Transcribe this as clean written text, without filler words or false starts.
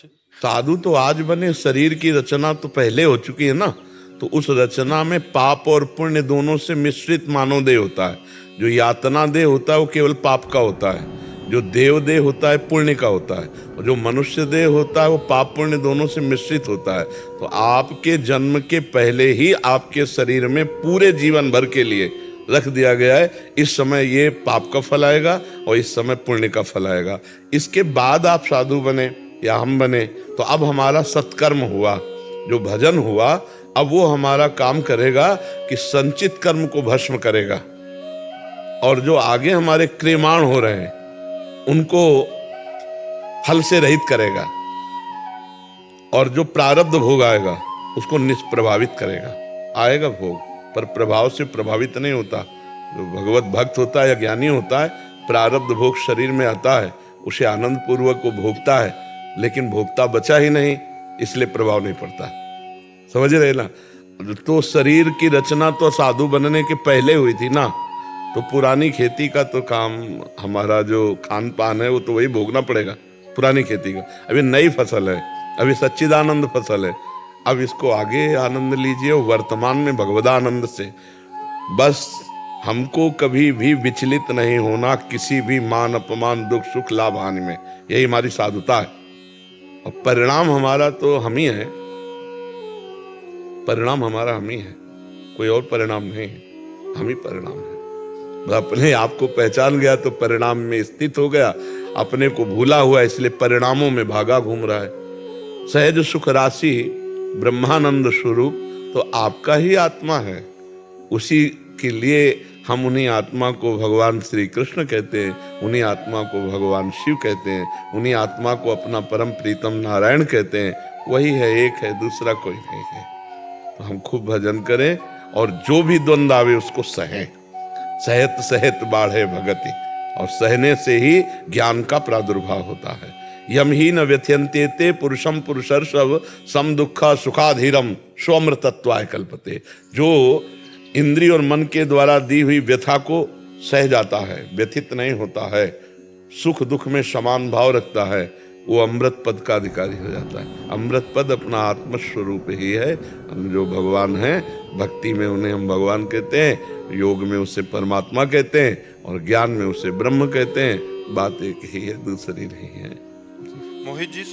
साधु तो आज बने, शरीर की रचना तो पहले हो चुकी है ना। तो उस रचना में पाप और पुण्य दोनों से मिश्रित मानव देह होता है। जो यातना देह होता है वो केवल पाप का होता है, जो देव देह होता है पुण्य का होता है, और जो मनुष्य देह होता है वो पाप पुण्य दोनों से मिश्रित होता है। तो आपके जन्म के पहले ही आपके शरीर में पूरे जीवन भर के लिए रख दिया गया है, इस समय ये पाप का फल आएगा और इस समय पुण्य का फल आएगा। इसके बाद आप साधु बने या हम बने तो अब हमारा सत्कर्म हुआ, जो भजन हुआ, अब वो हमारा काम करेगा कि संचित कर्म को भस्म करेगा, और जो आगे हमारे क्रियमाण हो रहे हैं उनको फल से रहित करेगा, और जो प्रारब्ध भोग आएगा उसको निष्प्रभावित करेगा। आएगा भोग पर प्रभाव से प्रभावित नहीं होता। जो भगवत भक्त होता है या ज्ञानी होता है, प्रारब्ध भोग शरीर में आता है, उसे आनंद पूर्वक वो भोगता है, लेकिन भोगता बचा ही नहीं, इसलिए प्रभाव नहीं पड़ता। समझ रहे ना। तो शरीर की रचना तो साधु बनने के पहले हुई थी ना। तो पुरानी खेती का तो काम, हमारा जो खान पान है वो तो वही भोगना पड़ेगा पुरानी खेती का। अभी नई फसल है, अभी सच्चिदानंद फसल है, अब इसको आगे आनंद लीजिए वर्तमान में भगवदानंद से। बस हमको कभी भी विचलित नहीं होना किसी भी मान अपमान दुख सुख लाभ हानि में, यही हमारी साधुता है। और परिणाम हमारा तो हम ही है, परिणाम हमारा हम ही है, कोई और परिणाम नहीं है, हम ही परिणाम है। अपने आप को पहचान गया तो परिणाम में स्थित हो गया, अपने को भूला हुआ इसलिए परिणामों में भागा घूम रहा है। सहज सुख राशि ब्रह्मानंद स्वरूप तो आपका ही आत्मा है, उसी के लिए हम उन्हीं आत्मा को भगवान श्री कृष्ण कहते हैं, उन्हीं आत्मा को भगवान शिव कहते हैं, उन्हीं आत्मा को अपना परम प्रीतम नारायण कहते हैं। वही है, एक है, दूसरा कोई नहीं है। तो हम खूब भजन करें और जो भी द्वंद्व आवे उसको सहें। सहत सहत बाढ़े भगति, और सहने से ही ज्ञान का प्रादुर्भाव होता है। यम ही न व्यथयन्ते ते पुरुषम पुरुषर्षभ सम दुखा सुखाधीरम स्वमृतत्वाय कल्पते। जो इंद्रिय और मन के द्वारा दी हुई व्यथा को सह जाता है, व्यथित नहीं होता है, सुख दुख में समान भाव रखता है, वो अमृत पद का अधिकारी हो जाता है। अमृत पद अपना आत्मस्वरूप ही है। हम जो भगवान हैं, भक्ति में उन्हें हम भगवान कहते हैं, योग में उसे परमात्मा कहते हैं, और ज्ञान में उसे ब्रह्म कहते हैं। बात एक ही है, दूसरी नहीं है। मोहित जी